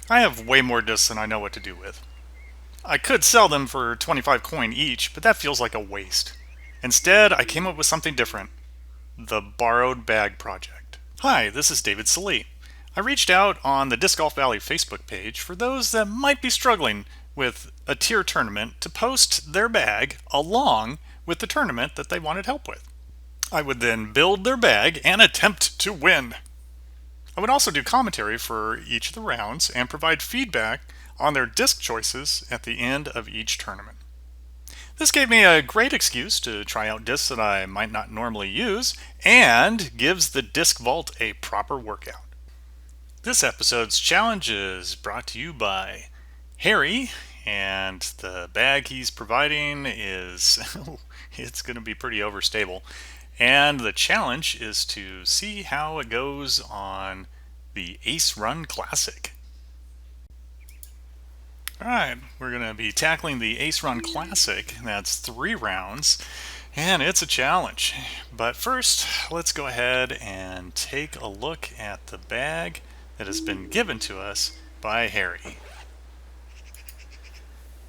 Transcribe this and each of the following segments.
I have way more discs than I know what to do with. I could sell them for 25 coin each, but that feels like a waste. Instead, I came up with something different: the Borrowed Bag Project. Hi, this is David Salee. I reached out on the Disc Golf Valley Facebook page for those that might be struggling with a tier tournament to post their bag along with the tournament that they wanted help with. I would then build their bag and attempt to win. I would also do commentary for each of the rounds and provide feedback on their disc choices at the end of each tournament. This gave me a great excuse to try out discs that I might not normally use and gives the Disc Vault a proper workout. This episode's challenge is brought to you by Harry, and the bag he's providing is it's going to be pretty overstable. And the challenge is to see how it goes on the Ace Run Classic. Alright, we're going to be tackling the Ace Run Classic. That's 3 rounds, and it's a challenge. But first, let's go ahead and take a look at the bag that has been given to us by Harry.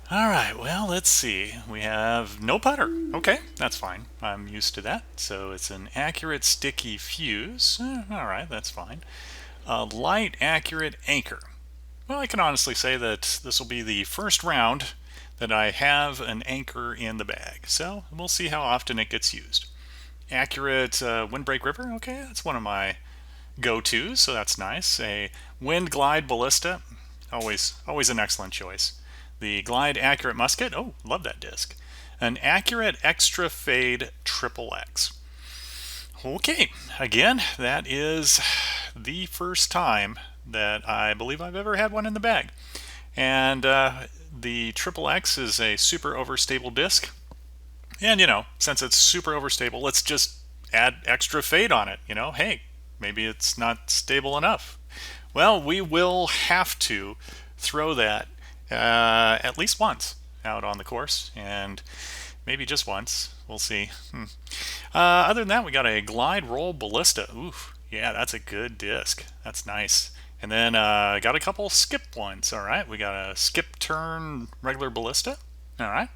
Alright, well, let's see. We have no putter. Okay, that's fine. I'm used to that. So it's an accurate sticky fuse. Alright, that's fine. A light accurate anchor. Well, I can honestly say that this will be the first round that I have an anchor in the bag. So we'll see how often it gets used. Accurate windbreak ripper. Okay, that's one of my go-tos, so that's nice. A wind glide ballista. Always an excellent choice. The glide accurate musket. Oh, love that disc. An accurate extra fade triple X. Okay, again, that is the first time that I believe I've ever had one in the bag. And the triple X is a super overstable disc. And, since it's super overstable, let's just add extra fade on it. Hey, maybe it's not stable enough. Well, we will have to throw that at least once out on the course, and maybe just once. We'll see. Other than that, we got a glide roll ballista. Ooh, yeah, that's a good disc. That's nice. And then got a couple skip ones. All right, we got a skip turn regular ballista. All right,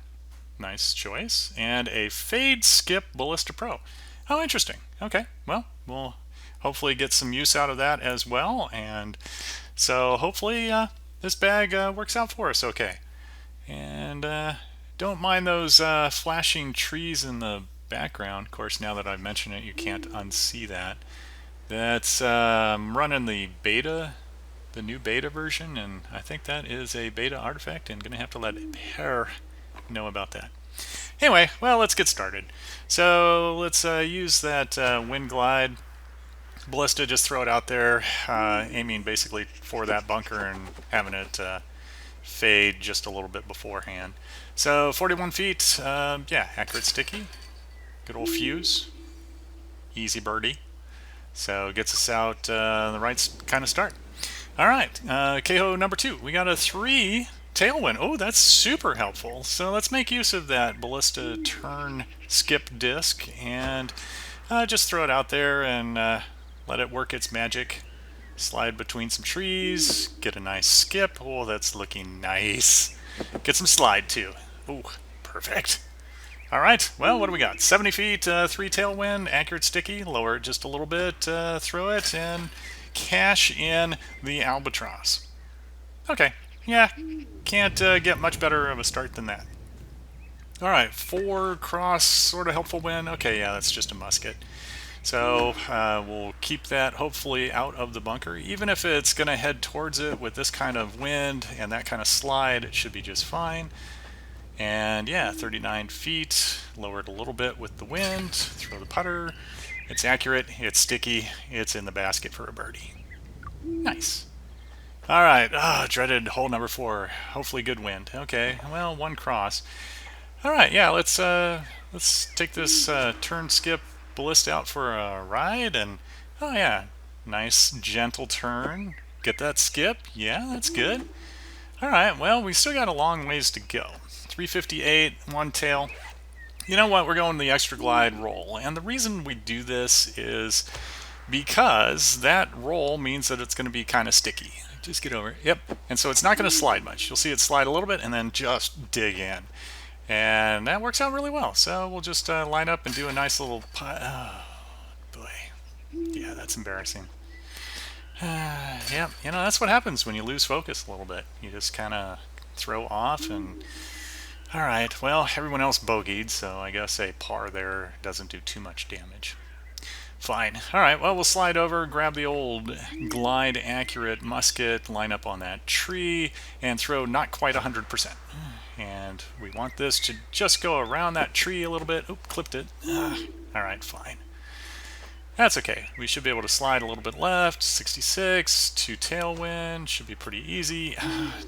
nice choice. And a fade skip ballista pro. Oh, interesting. Okay, well, we'll hopefully get some use out of that as well. And so hopefully this bag works out for us okay. And don't mind those flashing trees in the background. Of course, now that I've mentioned it, you can't unsee that. That's running the beta, the new beta version, and I think that is a beta artifact, and going to have to let Per know about that. Anyway, well, let's get started. So let's use that wind glide ballista, just throw it out there, aiming basically for that bunker and having it fade just a little bit beforehand. So 41 feet, yeah, accurate sticky, good old fuse, easy birdie. So it gets us out the right kind of start. All right, Kaho number 2. We got a 3 tailwind. Oh, that's super helpful. So let's make use of that ballista turn skip disc and just throw it out there and let it work its magic. Slide between some trees, get a nice skip. Oh, that's looking nice. Get some slide too. Oh, perfect. All right, well, what do we got? 70 feet, 3 tailwind, accurate sticky, lower it just a little bit, throw it, and cash in the albatross. Okay, yeah, can't get much better of a start than that. All right, 4 cross, sort of helpful wind. Okay, yeah, that's just a musket. So we'll keep that hopefully out of the bunker. Even if it's going to head towards it with this kind of wind and that kind of slide, it should be just fine. And yeah, 39 feet, lower it a little bit with the wind, throw the putter. It's accurate, it's sticky, it's in the basket for a birdie. Nice. All right, dreaded hole number 4. Hopefully good wind. Okay, well, 1 cross. All right, yeah, let's take this turn skip ballista out for a ride, and oh yeah, nice gentle turn. Get that skip. Yeah, that's good. All right, well, we still got a long ways to go. 358, 1 tail. You know what? We're going the extra glide roll, and the reason we do this is because that roll means that it's going to be kind of sticky. Just get over it. Yep. And so it's not going to slide much. You'll see it slide a little bit and then just dig in. And that works out really well. So we'll just line up and do a nice little oh, boy. Yeah, that's embarrassing. Yeah, you know, that's what happens when you lose focus a little bit. You just kind of throw off and... All right, well, everyone else bogeyed, so I guess a par there doesn't do too much damage. Fine. All right, well, we'll slide over, grab the old glide accurate musket, line up on that tree, and throw not quite 100%. And we want this to just go around that tree a little bit. Oop, clipped it. All right, fine. That's okay. We should be able to slide a little bit left. 66 to tailwind. Should be pretty easy.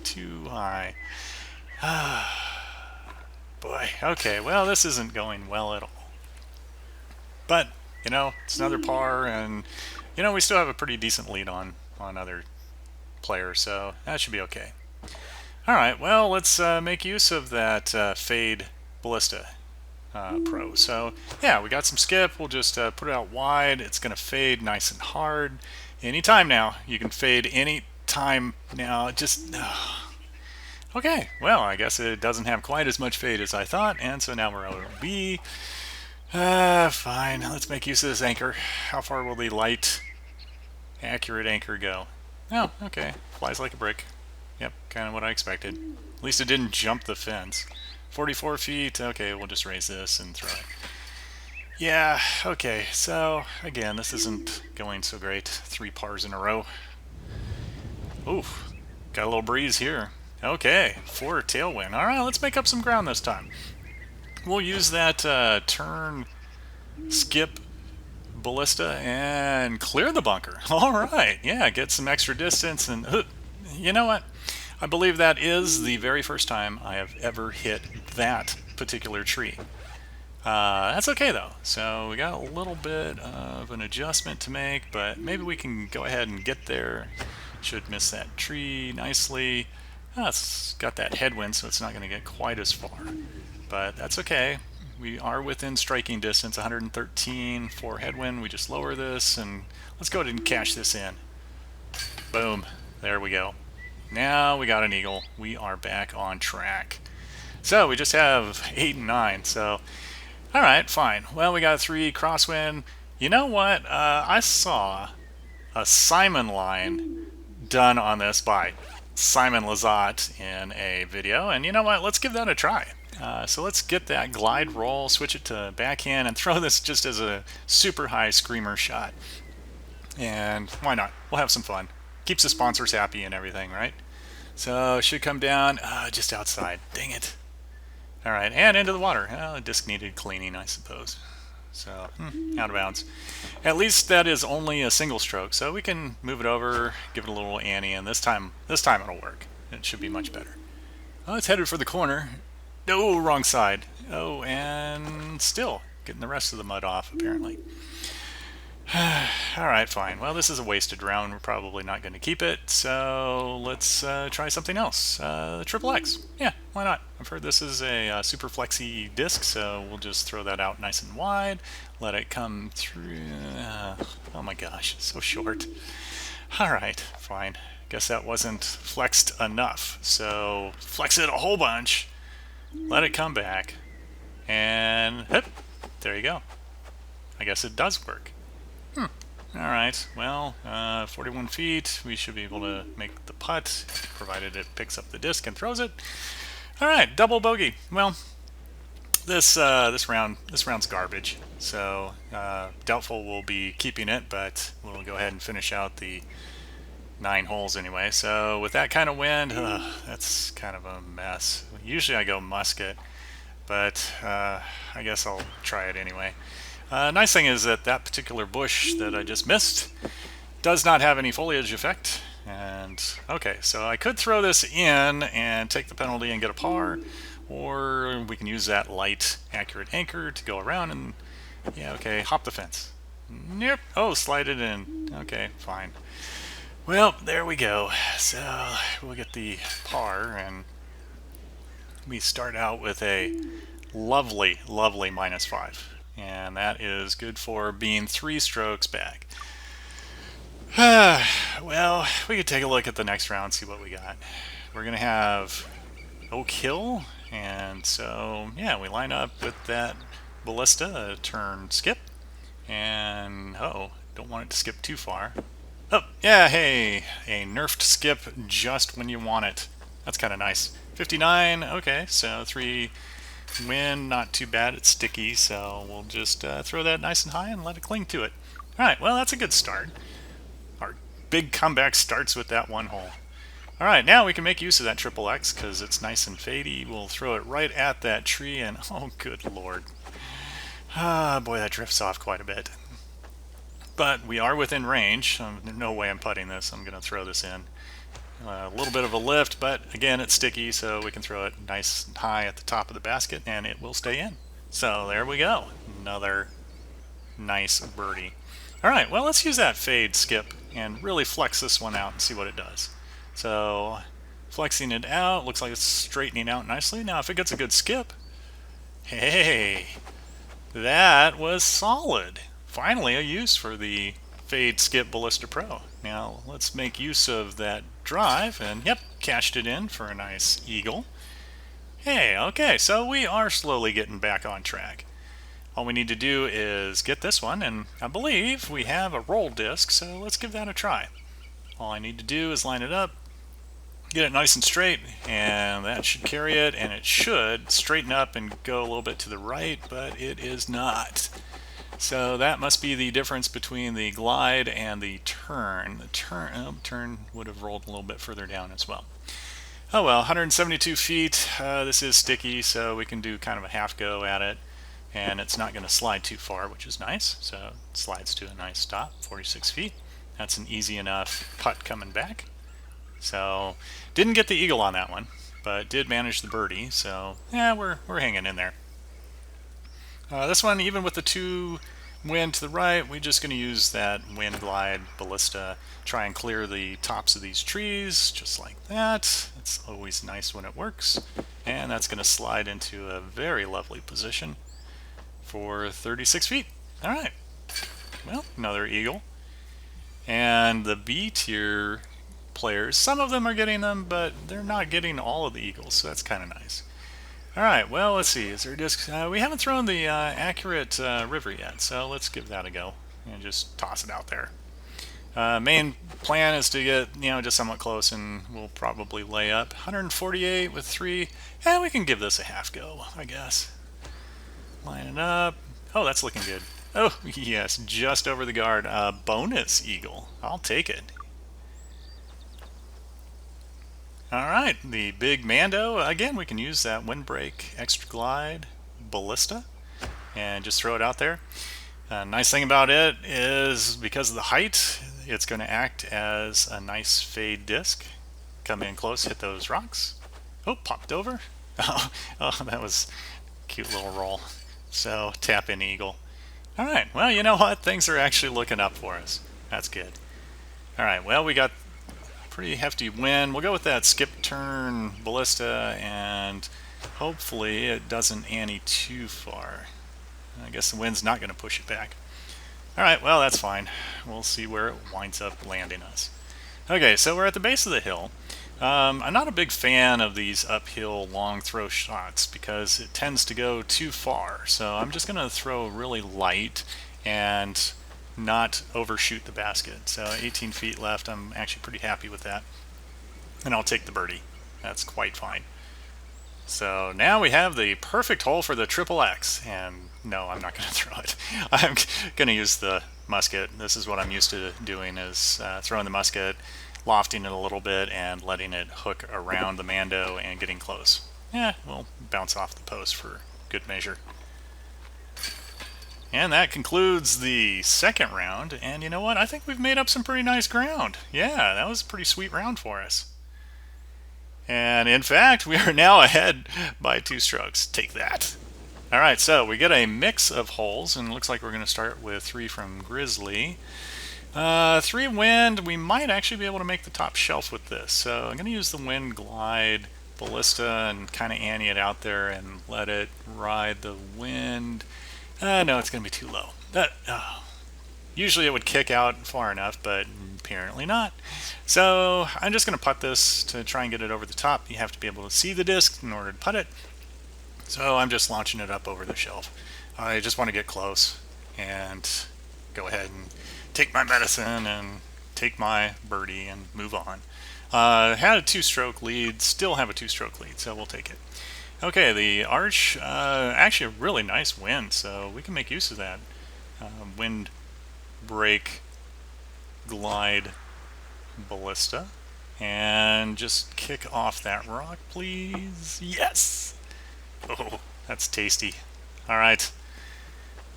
Too high. Boy. Okay, well, this isn't going well at all. But, you know, it's another par, and, you know, we still have a pretty decent lead on other players, so that should be okay. All right, well, let's make use of that fade ballista. Pro. So yeah, we got some skip. We'll just put it out wide. It's going to fade nice and hard. Anytime now. You can fade any time now. Just okay. Well, I guess it doesn't have quite as much fade as I thought, and so now we're over B. Fine. Let's make use of this anchor. How far will the light, accurate anchor go? Oh, okay. Flies like a brick. Yep, kind of what I expected. At least it didn't jump the fence. 44 feet. Okay, we'll just raise this and throw it. Yeah, okay. So, again, this isn't going so great. 3 pars in a row. Oof. Got a little breeze here. Okay, 4 tailwind. All right, let's make up some ground this time. We'll use that turn skip ballista and clear the bunker. All right, yeah, get some extra distance. And you know what? I believe that is the very first time I have ever hit that particular tree. That's okay though. So we got a little bit of an adjustment to make, but maybe we can go ahead and get there. Should miss that tree nicely. It's got that headwind, so it's not going to get quite as far, but that's okay. We are within striking distance, 113 for headwind. We just lower this, and let's go ahead and cash this in. Boom. There we go. Now we got an eagle. We are back on track. So we just have 8 and 9. So, all right, fine. Well, we got 3 crosswind. You know what? I saw a Simon line done on this by Simon Lizotte in a video, and you know what? Let's give that a try. So let's get that glide roll, switch it to backhand, and throw this just as a super high screamer shot. And why not? We'll have some fun. Keeps the sponsors happy and everything, right? So it should come down just outside. Dang it. All right, and into the water. Well, the disc needed cleaning, I suppose. So out of bounds. At least that is only a single stroke, so we can move it over, give it a little ante, and this time it'll work. It should be much better. Oh, it's headed for the corner. Oh, wrong side. Oh, and still getting the rest of the mud off, apparently. All right, fine. Well, this is a wasted round. We're probably not going to keep it, so let's try something else. The Triple X. Yeah, why not? I've heard this is a super flexy disc, so we'll just throw that out nice and wide. Let it come through. Oh my gosh, so short. All right, fine. Guess that wasn't flexed enough, so flex it a whole bunch. Let it come back, and hip, there you go. I guess it does work. Alright, well, 41 feet, we should be able to make the putt, provided it picks up the disc and throws it. Alright, double bogey. Well, this round's garbage, so doubtful we'll be keeping it, but we'll go ahead and finish out the 9 holes anyway. So with that kind of wind, that's kind of a mess. Usually I go musket, but I guess I'll try it anyway. Nice thing is that that particular bush that I just missed does not have any foliage effect. And okay, so I could throw this in and take the penalty and get a par, or we can use that light accurate anchor to go around and, yeah, okay, hop the fence. Nope. Oh, slide it in. Okay, fine. Well, there we go. So we'll get the par, and we start out with a lovely, lovely -5. And that is good for being 3 strokes back. Well, we could take a look at the next round, see what we got. We're going to have Oak Hill, and so, yeah, we line up with that ballista, turn skip, and, don't want it to skip too far. Oh, yeah, hey, a nerfed skip just when you want it. That's kind of nice. 59, okay, so 3 wind, not too bad, it's sticky, so we'll just throw that nice and high and let it cling to it. Alright, well, that's a good start. Our big comeback starts with that one hole. Alright, now we can make use of that triple X because it's nice and fadey. We'll throw it right at that tree and, oh good lord. Ah, boy, that drifts off quite a bit. But we are within range. There's no way I'm putting this. I'm going to throw this in. A little bit of a lift, but again, it's sticky, so we can throw it nice and high at the top of the basket, and it will stay in. So there we go. Another nice birdie. All right, well, let's use that fade skip and really flex this one out and see what it does. So flexing it out, looks like it's straightening out nicely. Now, if it gets a good skip, hey, that was solid. Finally, a use for the Fade Skip Ballista Pro. Now, let's make use of that drive, and yep, cashed it in for a nice eagle. Hey, okay, so we are slowly getting back on track. All we need to do is get this one, and I believe we have a roll disc, so let's give that a try. All I need to do is line it up, get it nice and straight, and that should carry it, and it should straighten up and go a little bit to the right, but it is not. So that must be the difference between the glide and the turn. The turn would have rolled a little bit further down as well. Oh well, 172 feet. This is sticky, so we can do kind of a half go at it, and it's not going to slide too far, which is nice. So it slides to a nice stop, 46 feet. That's an easy enough putt coming back. So didn't get the eagle on that one, but did manage the birdie. So yeah, we're hanging in there. This one, even with the 2 wind to the right, we're just going to use that wind glide ballista, try and clear the tops of these trees, just like that. It's always nice when it works. And that's going to slide into a very lovely position for 36 feet. All right. Well, another eagle. And the B tier players, some of them are getting them, but they're not getting all of the eagles, so that's kind of nice. Alright, well, let's see. Is there a disc? We haven't thrown the accurate river yet, so let's give that a go and just toss it out there. Main plan is to get, just somewhat close, and we'll probably lay up. 148 with 3. Yeah, we can give this a half go, I guess. Line it up. Oh, that's looking good. Oh, yes, just over the guard. Bonus eagle. I'll take it. Alright, the big Mando, again, we can use that windbreak extra glide ballista and just throw it out there. Nice thing about it is because of the height, it's going to act as a nice fade disc. Come in close, hit those rocks. Oh, popped over. Oh, that was a cute little roll. So, tap in eagle. Alright, well, you know what? Things are actually looking up for us. That's good. Alright, well, we got pretty hefty wind. We'll go with that skip turn ballista, and hopefully it doesn't ante too far. I guess the wind's not going to push it back. Alright, well, that's fine. We'll see where it winds up landing us. Okay, so we're at the base of the hill. I'm not a big fan of these uphill long throw shots because it tends to go too far. So I'm just going to throw really light and not overshoot the basket. So 18 feet left. I'm actually pretty happy with that. And I'll take the birdie. That's quite fine. So now we have the perfect hole for the triple X. And no, I'm not going to throw it. I'm going to use the musket. This is what I'm used to doing, is throwing the musket, lofting it a little bit, and letting it hook around the Mando and getting close. Yeah, we'll bounce off the post for good measure. And that concludes the second round, and you know what? I think we've made up some pretty nice ground. Yeah, that was a pretty sweet round for us. And in fact, we are now ahead by 2 strokes. Take that. Alright, so we get a mix of holes, and it looks like we're going to start with 3 from Grizzly. 3 wind, we might actually be able to make the top shelf with this. So I'm going to use the wind glide ballista and kind of ante it out there and let it ride the wind. No, it's going to be too low. Usually it would kick out far enough, but apparently not. So I'm just going to putt this to try and get it over the top. You have to be able to see the disc in order to putt it. So I'm just launching it up over the shelf. I just want to get close and go ahead and take my medicine and take my birdie and move on. Had a two-stroke lead, still have a two-stroke lead, so we'll take it. Okay, the arch, actually a really nice wind, so we can make use of that. Wind break, glide, ballista, and just kick off that rock, please. Yes! Oh, that's tasty. All right,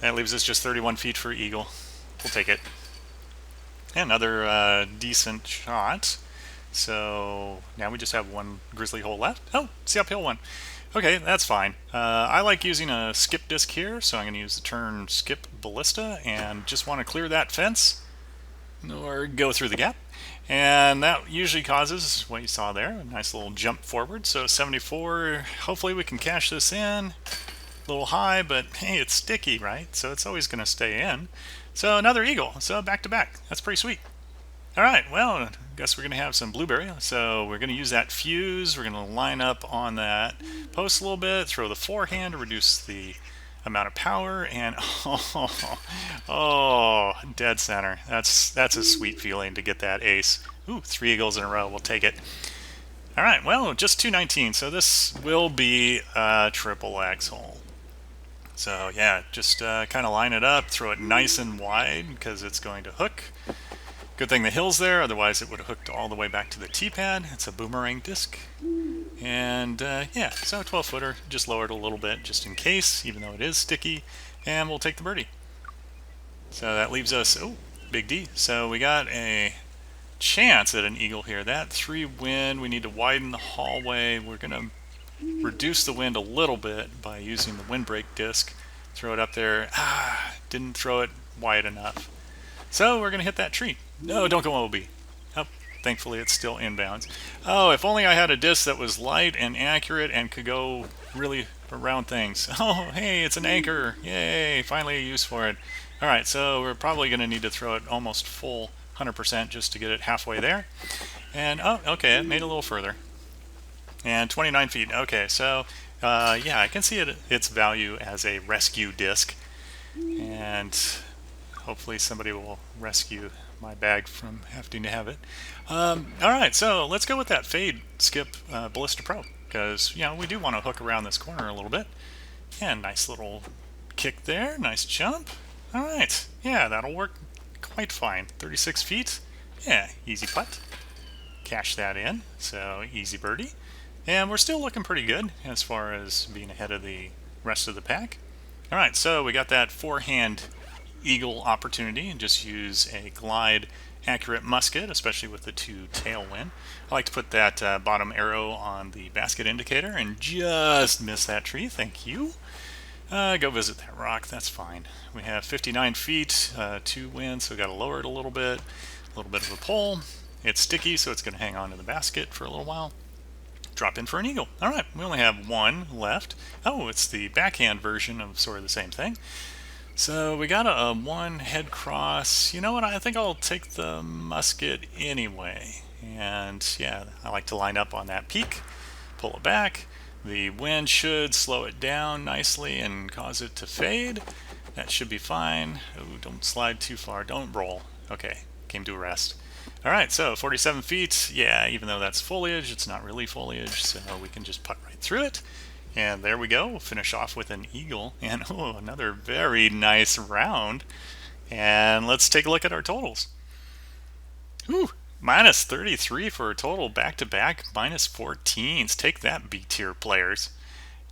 that leaves us just 31 feet for eagle. We'll take it. Another decent shot. So now we just have one grizzly hole left. Oh, it's the uphill one. Okay, that's fine. I like using a skip disc here, so I'm going to use the turn skip ballista and just want to clear that fence or go through the gap. And that usually causes what you saw there, a nice little jump forward. So 74, hopefully we can cash this in. A little high, but hey, it's sticky, right? So it's always going to stay in. So another eagle, so back to back. That's pretty sweet. All right, well, I guess we're going to have some blueberry. So we're going to use that fuse. We're going to line up on that post a little bit, throw the forehand to reduce the amount of power, and oh, dead center. That's a sweet feeling to get that ace. Ooh, 3 eagles in a row. We'll take it. All right, well, just 219. So this will be a triple X hole. So yeah, just kind of line it up, throw it nice and wide because it's going to hook. Good thing the hill's there, otherwise it would have hooked all the way back to the T-pad. It's a boomerang disc. And yeah, so 12-footer, just lower it a little bit just in case, even though it is sticky, and we'll take the birdie. So that leaves us, oh, big D. So we got a chance at an eagle here. That 3 wind, we need to widen the hallway. We're going to reduce the wind a little bit by using the windbreak disc. Throw it up there. Didn't throw it wide enough. So we're going to hit that tree. No, don't go OB. Oh, thankfully it's still inbounds. Oh, if only I had a disc that was light and accurate and could go really around things. Oh, hey, it's an anchor. Yay, finally a use for it. All right, so we're probably going to need to throw it almost full 100% just to get it halfway there. And, oh, okay, it made it a little further. And 29 feet. Okay, so yeah, I can see its value as a rescue disc. And hopefully somebody will rescue my bag from having to have it. All right, so let's go with that fade skip Ballista Pro because, you know, we do want to hook around this corner a little bit. And nice little kick there, nice jump. All right, yeah, that'll work quite fine. 36 feet, yeah, easy putt. Cash that in, so easy birdie. And we're still looking pretty good as far as being ahead of the rest of the pack. All right, so we got that forehand eagle opportunity and just use a glide accurate musket, especially with the 2 tailwind. I like to put that bottom arrow on the basket indicator and just miss that tree. Thank you. Go visit that rock. That's fine. We have 59 feet, 2 wind, so we got to lower it a little bit of a pull. It's sticky, so it's going to hang on to the basket for a little while. Drop in for an eagle. All right, we only have 1 left. Oh, it's the backhand version of sort of the same thing. So we got a 1 head cross. You know what? I think I'll take the musket anyway. And yeah, I like to line up on that peak, pull it back. The wind should slow it down nicely and cause it to fade. That should be fine. Oh, don't slide too far. Don't roll. Okay, came to a rest. All right, so 47 feet. Yeah, even though that's foliage, it's not really foliage, so we can just putt right through it. And there we go. We'll finish off with an eagle and oh, another very nice round. And let's take a look at our totals. Whew, minus 33 for a total back-to-back, minus 14s. Take that, B-tier players.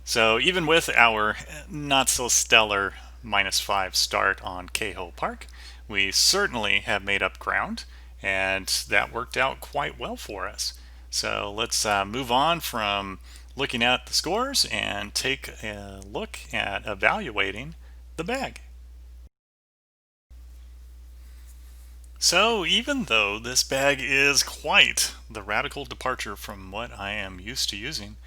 So even with our not-so-stellar minus 5 start on Kaho Park, we certainly have made up ground, and that worked out quite well for us. So let's move on from looking at the scores and take a look at evaluating the bag. So even though this bag is quite the radical departure from what I am used to using,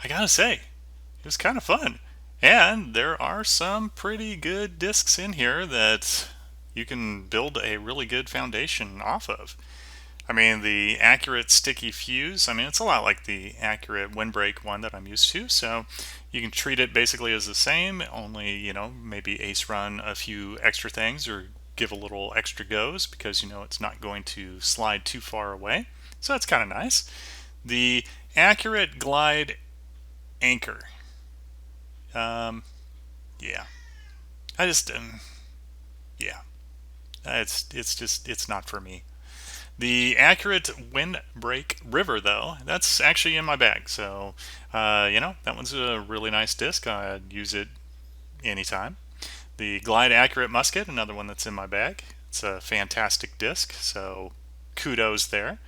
I gotta say, it was kind of fun. And there are some pretty good discs in here that you can build a really good foundation off of. I mean, the accurate sticky fuse, I mean, it's a lot like the accurate windbreak one that I'm used to. So you can treat it basically as the same, only, maybe ace run a few extra things or give a little extra goes because, it's not going to slide too far away. So that's kind of nice. The accurate glide anchor. Um, yeah, I just, yeah, it's not for me. The accurate windbreak river, though, that's actually in my bag. So, that one's a really nice disc. I'd use it anytime. The glide accurate musket, another one that's in my bag. It's a fantastic disc. So, kudos there.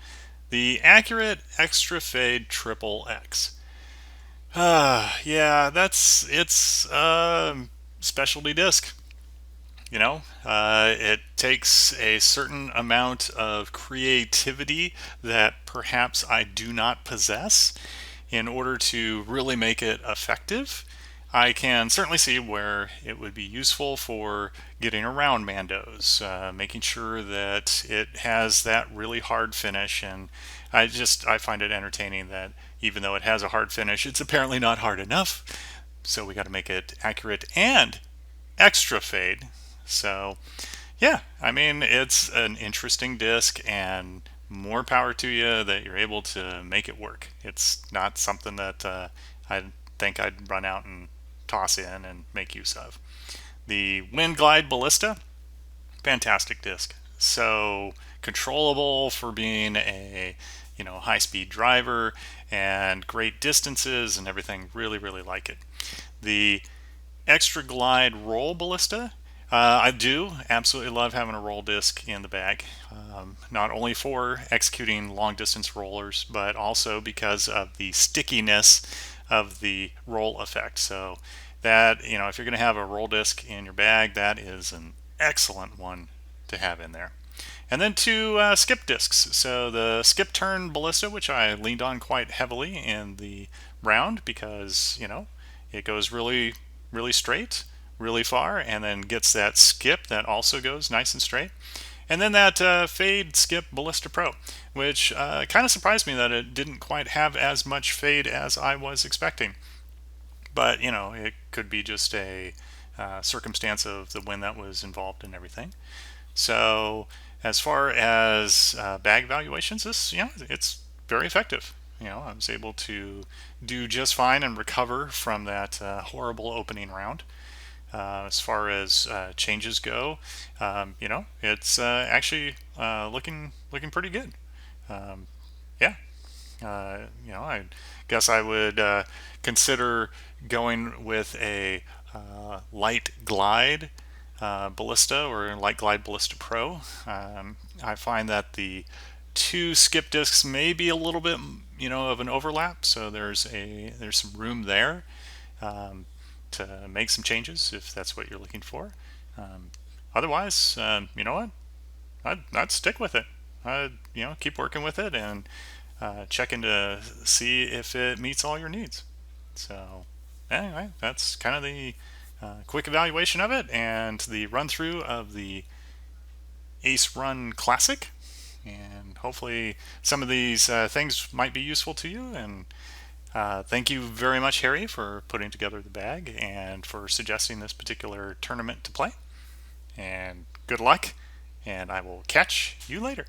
The accurate extra fade triple X. Yeah, it's specialty disc. It takes a certain amount of creativity that perhaps I do not possess in order to really make it effective. I can certainly see where it would be useful for getting around Mandos, making sure that it has that really hard finish. And I find it entertaining that even though it has a hard finish, it's apparently not hard enough. So we got to make it accurate and extra fade. So, yeah, I mean, it's an interesting disc, and more power to you that you're able to make it work. It's not something that I think I'd run out and toss in and make use of. The Wind Glide Ballista, fantastic disc. So controllable for being a high-speed driver and great distances and everything. Really, really like it. The Extra Glide Roll Ballista. I do absolutely love having a roll disc in the bag, not only for executing long distance rollers, but also because of the stickiness of the roll effect. So that, if you're going to have a roll disc in your bag, that is an excellent one to have in there. And then two skip discs. So the skip turn ballista, which I leaned on quite heavily in the round because, it goes really, really straight, really far, and then gets that skip that also goes nice and straight. And then that fade skip ballista pro, which kind of surprised me that it didn't quite have as much fade as I was expecting. But, it could be just a circumstance of the wind that was involved and everything. So as far as bag valuations, it's very effective. I was able to do just fine and recover from that horrible opening round. As far as changes go, it's actually looking pretty good. Yeah, I guess I would consider going with a light glide ballista or light glide ballista pro. I find that the two skip discs may be a little bit of an overlap, so there's some room there to make some changes if that's what you're looking for. Otherwise, you know what, I'd stick with it. I'd keep working with it and checking to see if it meets all your needs. So anyway, that's kind of the quick evaluation of it and the run through of the Ace Run Classic. And hopefully some of these things might be useful to you. And thank you very much, Harry, for putting together the bag and for suggesting this particular tournament to play. And good luck, and I will catch you later.